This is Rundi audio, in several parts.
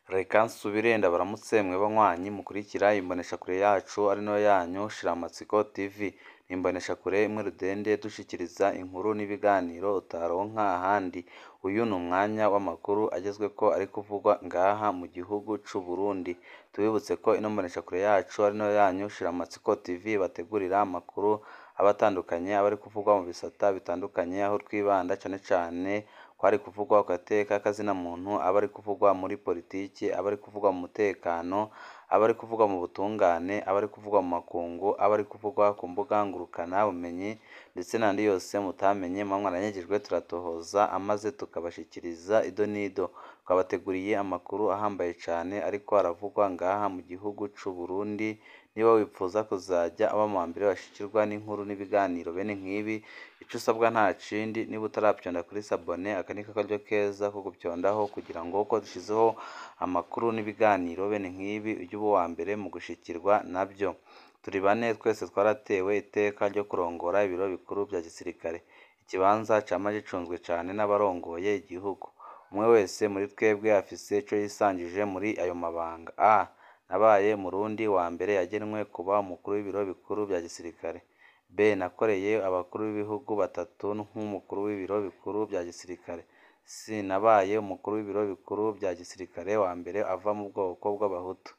Reka nsubire ndabaramutse mwe banywanyi mukurikira imboneshakure yacu ari nayo yanyu Shiramatsiko TV. Ni imboneshakure imwe rudende dushikiriza inkuru n'ibiganiro utaronka ahandi. Uyu ni umwanya w'amakuru agezweko ari kuvugwa ngaha mu gihugu c'u Burundi. Tubibutse ko ino mboneshakure yacu ari nayo yanyu Shiramatsiko TV bategurira amakuru aba atandukanye aba ari kuvugwa mu bisata bitandukanye, aho twibanda cane cane kwari kuvugwa ku gateka k'azina muntu, aba ari kuvugwa muri politiki, aba ari kuvugwa mu mutekano, aba ari kuvugwa mu butungane, aba ari kuvugwa mu makungu, aba ari kuvugwa ku mbuga ngurukana bumenyi ndetse n'andi yose mutamenye muba mwaranyagijwe turatohoza amaze tukabashikiriza ido n'ido. Twabateguriye amakuru ahambaye cane ariko aravugwa ngaha mu gihugu c'u Burundi. Niba wipfuza kuzajya aba mu mbere bashikirwa n'inkuru n'ibiganiro bene nk'ibi, ico usabwa nta kindi, niba utaravyonda kuri sabone aka niko karyo keza ko guvyondaho kugira ngo uko dushizeho amakuru n'ibiganiro bene nk'ibi ujye uba uwa mbere mu gushikirwa navyo. Turi bane twese twaratewe iteka ryo kurongora ibiro bikuru vya gisirikare, ikibanza cama gicunzwe cane n'abarongoye igihugu. Umwe wese muri twebwe afise ico yisangije muri ayo mabanga. Nabaye Murundi wa mbere yagenwe kuba umukuru w'ibiro bikuru vya gisirikare. B. Nakoreye abakuru b'ibihugu batatu nk'umukuru w'ibiro bikuru vya gisirikare. C. Nabaye umukuru w'ibiro bikuru vya gisirikare wa mbere ava mu bwoko bw'abahutu.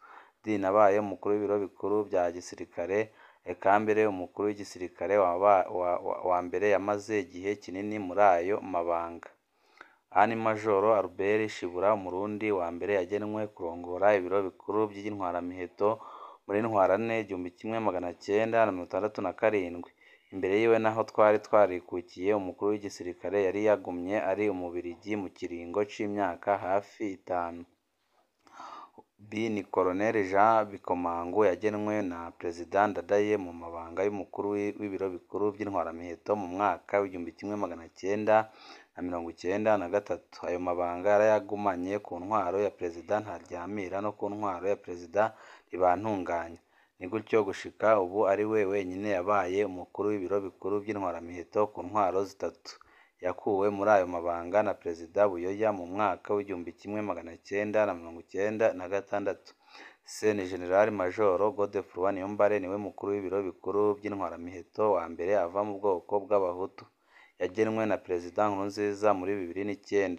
D. Nabaye umukuru w'ibiro bikuru vya gisirikare eka mbere umukuru w'igisirikare wa mbere yamaze igihe kinini muri ayo mabanga. Ani Majoro Albert Shibura Umurundi wa mbere yagenwe kurongora ibiro bikuru vy'intwaramiheto muri ntwarante 1967. Imbere yiwe naho twari twarikukiye umukuru w'igisirikare yari yagumye ari umubirigi mu kiringo c'imyaka hafi 5. B. Ni Colonel Jean Bikomagu yagenwe na President Ndadaye mu mabanga y'umukuru w'ibiro bikuru vy'intwaramiheto mu mwaka w'1993. Ayo mabanga yarayagumanye ku ntwaro ya President Ntaryamira no ku ntwaro ya President Ntibantunganya. Ni gutyo gushika ubu ari we wenyine yabaye umukuru w'ibiro bikuru vy'intwaramiheto ku ntwaro zitatu. Yakuwe muri ayo mabanga na President Buyoya mu mwaka w'1996. C. Ni General Major Godefroid Niyombare niwe mukuru w'ibiro bikuru vy'intwaramiheto wa mbere ava mu bwoko bw'abahutu. Yagenwe na President Nkurunziza muri 2009.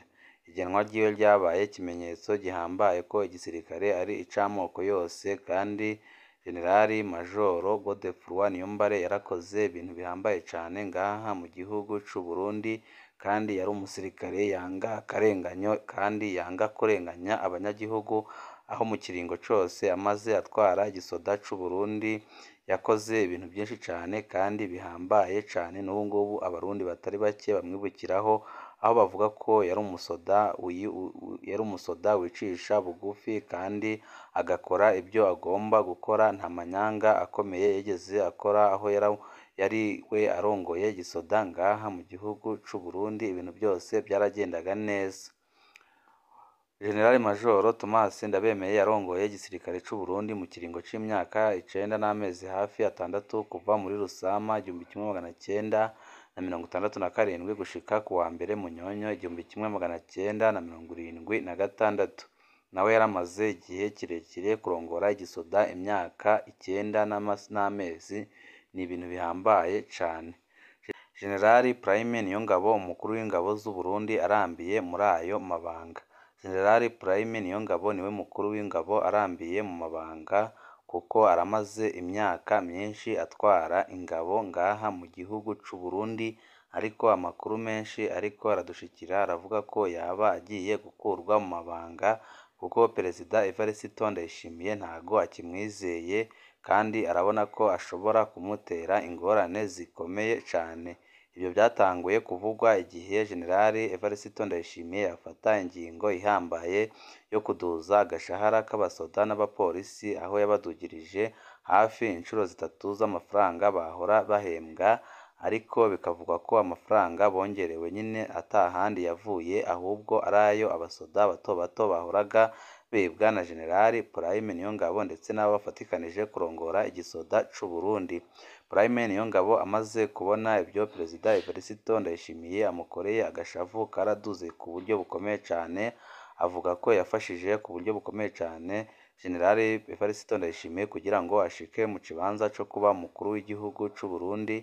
Igenwa ryiwe ryabaye ikimenyetso gihambaye ko igisirikare ari ic'amoko yose, kandi General Major Godefroid Niyombare yarakoze ibintu bihambaye cane ngaha mu gihugu c'u Burundi, kandi yari umusirikare yanga akarenganyo kandi yanga kurenganya abanyagihugu, aho mu kiringo cose amaze atwara igisoda c'u Burundi yakoze ibintu byinshi cane kandi bihambaye cane. N'ubu ngubu abarundi batari bake bamwibukiraho, aho bavuga ko yari umusoda wicisha bugufi kandi agakora ibyo agomba gukora, nta manyanga akomeye yigeze akora, aho yari we arongoye igisoda ngaha mu gihugu c'u Burundi ibintu byose byaragendaga neza. General Major Thomas Ndabemeye yarongoye igisirikare c'u Burundi mu kiringo c'imyaka 9 n'amezi hafi 6 kuva muri Rusama 1967 gushika ku wa mbere Munyonyo 1976. Nawe yaramaze igihe kirekire kurongora igisoda imyaka 9 n'amezi. Ni ibintu bihambaye cane. General Prime Niyongabo umukuru w'ingabo z'u Burundi arambiye muri ayo mabanga. General Prime Niyongabo niwe mukuru w'ingabo arambiye mu mabanga kuko aramaze imyaka myinshi atwara ingabo ngaha mu gihugu c'u Burundi, ariko amakuru menshi ariko aradushikira aravuga ko yaba agiye gukurwa mu mabanga kuko Perezida Evariste Ndayishimiye ntago akimwizeye, kandi arabona ko ashobora kumutera ingorane zikomeye cane. Ibyo byatanguye kuvugwa igihe General Evariste Ndayishimiye yafata ingingo ihambaye yo kuduza agashahara k'abasoda n'abapolisi, aho yabadugirije hafi inshuro 3 z'amafaranga bahora bahembwa, ariko bikavugwa ko amafaranga bongerewe nyine atahandi yavuye ahubwo arayo abasoda bato bato bahoraga bibwa na General Prime Niyongabo ndetse n'abo bafatikanije kurongora igisoda c'u Burundi. Prime Niyongabo amaze kubona ibyo Perezida Evariste Ndayishimiye amukoreye, agashavu karaduze ku buryo bukomeye cane, avuga ko yafashije ku buryo bukomeye cyane General Evariste Ndayishimiye kugira ngo ashike mu kibanza cyo kuba umukuru w'igihugu cy'u Burundi,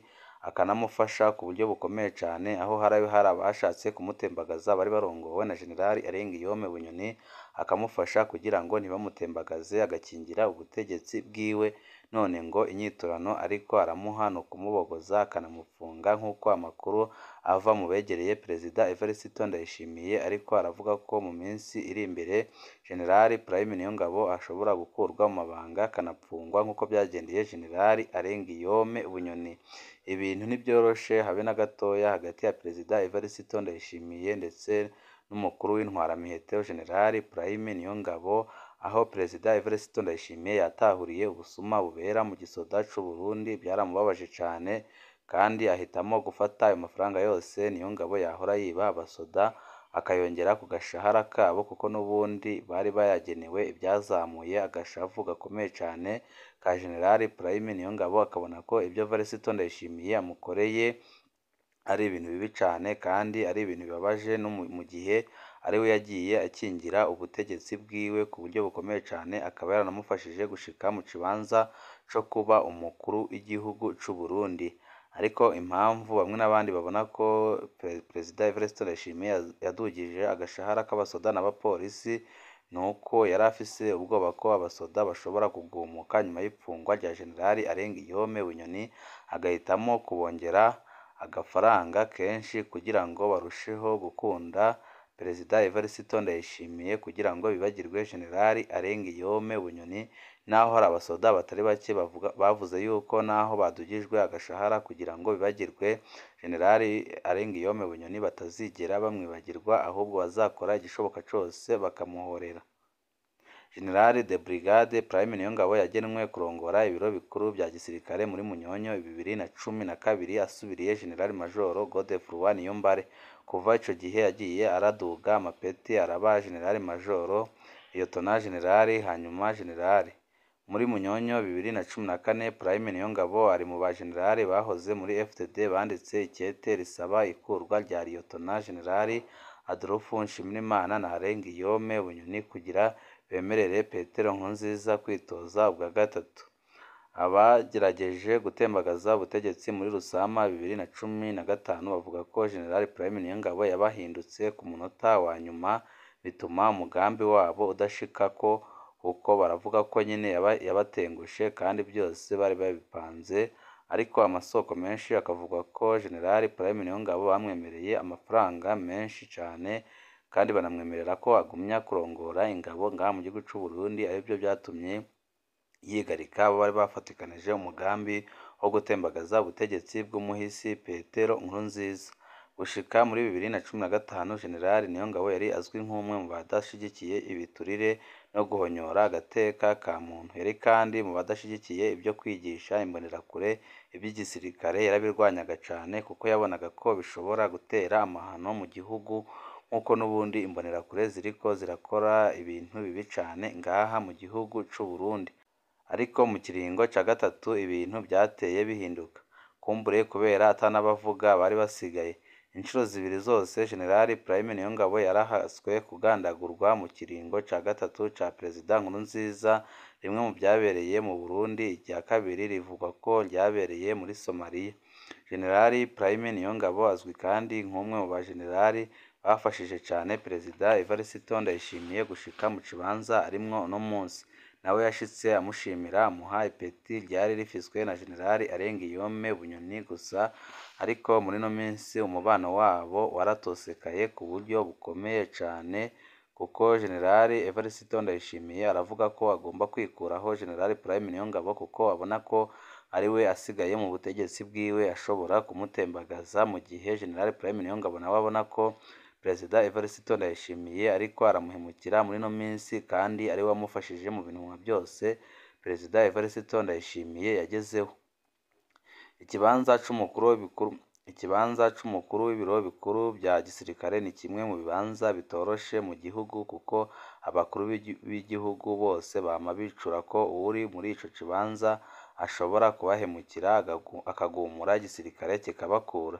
akanamufasha ku buryo bukomeye cyane, aho hari abashatse kumutembagaza bari barongowe na General Guillaume Bunyoni, akamufasha kugira ngo ntibamutembagaze, agakingira ubutegetsi bwiwe, none ngo inyiturano ariko aramuha no kumubogoza akanamufunga, nk'uko amakuru ava mu begereye Perezida Evariste Ndayishimiye ariko aravuga ko mu minsi iri imbere General Prime Niyongabo ashobora gukurwa mu mabanga akanapfungwa nk'uko byagendeye General Guillaume Bunyoni. Ibintu ntibyoroshe habe na gatoya hagati ya Perezida Evariste Ndayishimiye ndetse n'umukuru w'intwaramiheto General Prime Niyongabo, aho Perezida Evariste Ndayishimiye yatahuriye ubusuma bubera mu gisoda cy'u Burundi, byaramubabaje cyane kandi ahitamo gufata ayo mafaranga yose Niyongabo yahora yiba abasoda akayongera ku gashahara kabo, kuko n'ubundi bari bayagenewe, ibyazamuye agashavu gakomeye cyane ka General Prime Niyongabo, akabona ko ibyo Evariste Ndayishimiye amukoreye ari ibintu bibi cyane kandi ari ibintu bibabaje, no mu gihe ari we yagiye akingira ubutegetsi bwiwe ku buryo bukomeye cyane, akaba yaranamufashije gushika mu kibanza cyo kuba umukuru w'igihugu cy'u Burundi. Ariko impamvu bamwe n'abandi babona ko Perezida Evariste Ndayishimiye yadugije agashahara k'abasoda n'abapolisi, ni uko yari afise ubwoba ko abasoda bashobora kugumuka nyuma y'ipfungwa rya General Guillaume Bunyoni, agahitamo kubongera agafaranga kenshi kugira ngo barusheho gukunda Perezida Evariste Ndayishimiye, kugira ngo bibagirwe General Guillaume Bunyoni, naho hari abasoda batari bake bavuze yuko naho badugijwe agashahara kugira ngo bibagirwe General Guillaume Bunyoni batazigera bamwibagirwa, ahubwo bazakora igishoboka cyose bakamuhorera. General de Brigade Prime Niyongabo yagenwe kurongora ibiro bikuru bya gisirikare muri Munyonyo 2012 asubiriye General Major Godefroid Niyombare. Kuva icyo gihe yagiye araduga amapeti, araba General Major, Lieutenant General, hanyuma General. Muri Munyonyo 2014 Prime Niyongabo ari mu ba General bahoze muri FDD banditse ikete risaba ikurwa rya Lieutenant General Adolphe Nshimirimana na Guillaume Bunyoni kugira bemerere Petero Nkurunziza kwitoza ubwa gatatu. Abagerageje gutembagaza ubutegetsi muri Rusama 2015 bavuga ko General Prime Niyongabo yabahindutse ku munota wa nyuma, bituma umugambi wabo udashika ko, kuko baravuga ko nyine yabatengushe kandi byose bari babipanze. Ariko amasoko menshi akavuga ko General Prime Niyongabo bamwemereye amafaranga menshi cyane kandi banamwemerera ko agumya kurongora ingabo ngaha mu gihugu cy'u Burundi, aribyo byatumye yigarika abo bari bafatikanije umugambi wo gutembagaza ubutegetsi bw'umuhisi Petero Nkurunziza. Gushika muri 2015 General Niyongabo yari azwi nk'umwe mu badashigikiye ibiturire no guhonyora agateka ka muntu. Yari kandi mu badashigikiye ibyo kwigisha imbonerakure iby'igisirikare, yarabirwanyaga cyane kuko yabonaga ko bishobora gutera amahano mu gihugu, nk'uko n'ubundi imbonerakure ziriko zirakora ibintu bibi cyane ngaha mu gihugu cy'u Burundi. Ariko mu kiringo cya gatatu ibintu byateye bihinduka, kumbure kubera atanabavuga bari basigaye. Inshuro zibiri zose General Prime Niyongabo yarahaswe kugandagurwa mu kiringo cya gatatu cya Perezida Nkurunziza, rimwe mu byabereye mu Burundi, irya kabiri rivugwa ko ryabereye muri Somalia. General Prime Niyongabo azwi kandi nk'umwe mu bajenerali bafashije cyane Perezida Evariste Ndayishimiye gushika mu kibanza arimwo uno munsi. Nawe yashitse amushimira, amuha ipeti ryari rifiswe na General Guillaume Bunyoni gusa, ariko muri no minsi umubano wabo waratosekaye ku buryo bukomeye cyane, kuko General Evariste Ndayishimiye aravuga ko agomba kwikuraho General Prime Niyongabo, kuko abona ko ari we asigaye mu butegetsi bwiwe ashobora kumutembagaza, mu gihe General Prime Niyongabo nawe abona ko Perezida Evariste Ndayishimiye ariko aramuhemukira muri no minsi kandi ari we wamufashije mu bintu byose Perezida Evariste Ndayishimiye yagezeho. Ikibanza c'umukuru w'ibiro bikuru bya gisirikare ni kimwe mu bibanza bitoroshe mu gihugu, kuko abakuru b'igihugu bose bama bicura ko uri muri ico kibanza ashobora kubahemukira akagumura igisirikare kikabakura.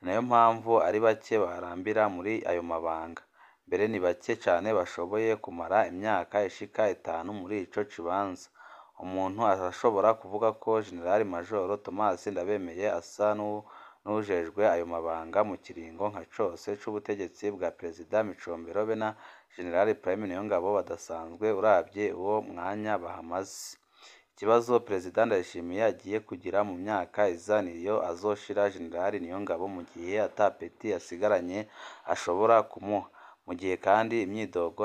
Nayo mpamvu ari bake barambira muri ayo mabanga. mbere ni bake cyane bashoboye kumara imyaka ishika 5 muri ico kibanza. Umuntu arashobora kuvuga ko General Major Thomas Ndabemeye asa n'ujejwe ayo mabanga mu kiringo nka cose c'ubutegetsi bwa Perezida Micombero be na General Prime Niyongabo badasanzwe uravye uwo mwanya bahamaze. Ikibazo Perezida Ndayishimiye agiye kugira mu myaka iza niyo azoshira General Niyongabo mu gihe ata peti yasigaranye ashobora kumuha, mu gihe kandi imyidogo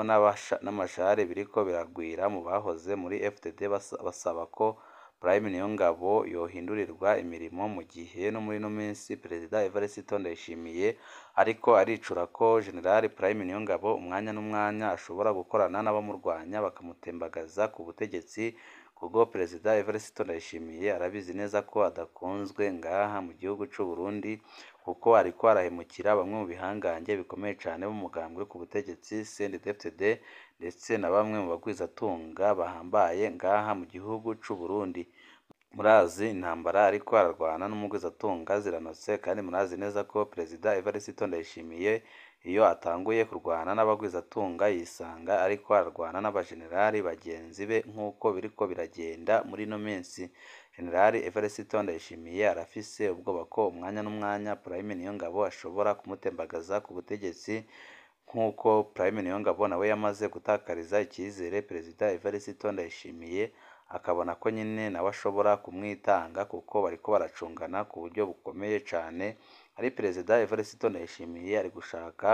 n'amashare biriko biragwira mu bahoze muri FDD basaba ko Prime Niyongabo yohindurirwa imirimo, mu gihe no muri no minsi Perezida Evariste Ndayishimiye ariko aricura ko General Prime Niyongabo umwanya n'umwanya ashobora gukorana n'abamurwanya bakamutembagaza ku butegetsi. Kubwo Perezida Evariste Ndayishimiye arabizi neza ko adakunzwe ngaha mu gihugu c'u Burundi, kuko ariko arahemukira bamwe mu bihangange bikomeye cyane b'umugambwe ku butegetsi CNDD-FDD ndetse na bamwe mu bagwizatunga bahambaye ngaha mu gihugu c'u Burundi. Murazi intambara ariko ararwana n'umugwizatunga ziranotse, kandi murazi neza ko Perezida Evariste Ndayishimiye iyo atanguye kurwana n'abagwizatunga yisanga ariko ararwana n'abajenerali bagenzi be nk'uko biriko biragenda muri no minsi. General Evariste Ndayishimiye arafise ubwoba ko umwanya n'umwanya Prime Niyongabo ashobora kumutembagaza ku butegetsi, nk'uko Prime Niyongabo nawe yamaze gutakariza icyizere Perezida Evariste Ndayishimiye, akabona ko nyine nawe ashobora kumwitanga kuko bariko baracungana ku buryo bukomeye cyane. Ari Perezida Evariste Ndayishimiye ari gushaka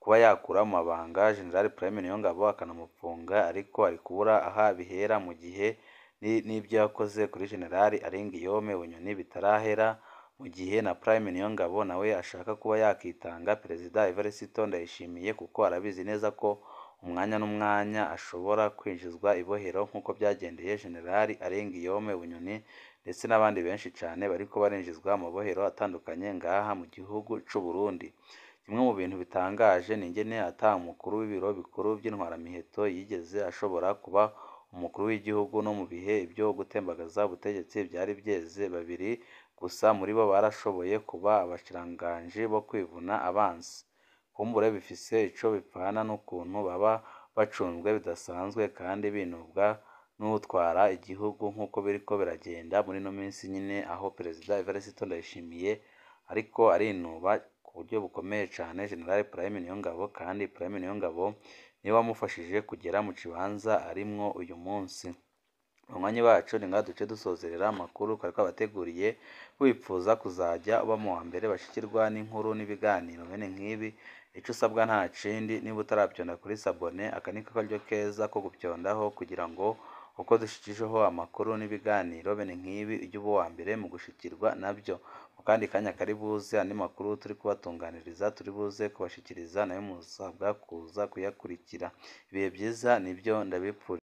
kuba yakura mu mabanga General Prime Niyongabo akanamufunga, ariko ari kubura aha bihera mu gihe n'ibyo yakoze kuri General Arenguiyome Bunyoni bitarahera, mu gihe na Prime Niyongabo nawe ashaka kuba yakitanga Perezida Evariste Ndayishimiye, kuko arabizi neza ko umwanya n'umwanya ashobora kwinjizwa ibohero nk'uko byagendeye General Arenguiyome Bunyoni ndetse n'abandi benshi cyane bariko barinjizwa mu bohero atandukanye ngaha mu gihugu c'u Burundi. Kimwe mu bintu bitangaje ni ingene ata umukuru w'ibiro bikuru by'intwaramiheto yigeze ashobora kuba umukuru w'igihugu, no mu bihe ibyo gutembagaza ubutegetsi byari byeze, babiri gusa muri bo barashoboye kuba abashiranganje bo kwivuna abansi. Kumbure bifise ico bipfana n'ukuntu baba bacunzwe bidasanzwe kandi binubwa n'utwara igihugu nk'uko biriko biragenda muri no minsi nyine, aho Perezida Evariste Ndayishimiye ariko arinuba ku buryo bukomeye cyane General Prime Niyongabo, kandi Prime Niyongabo niwe wamufashije kugera mu kibanza arimwo uyu munsi. Abanywanyi bacu ni ngaha duce dusozerera amakuru twari twabateguriye, wipfuza kuzajya uba mu wa mbere bashikirwa n'inkuru n'ibiganiro bene nk'ibi, icyo usabwa nta kindi, niba utarabyonda kuri sabone, aka niko karyo keza ko gubyondaho kugira ngo uko dushikijeho amakuru n'ibiganiro bene nk'ibi ujye uba uwa mbere mu gushikirwa nabyo. Mu kandi kanya kari buze andi makuru turi kubatunganiriza, turi buze kubashikiriza nayo musabwa kuza kuyakurikira. Ibihe byiza nibyo ndabipfuriza.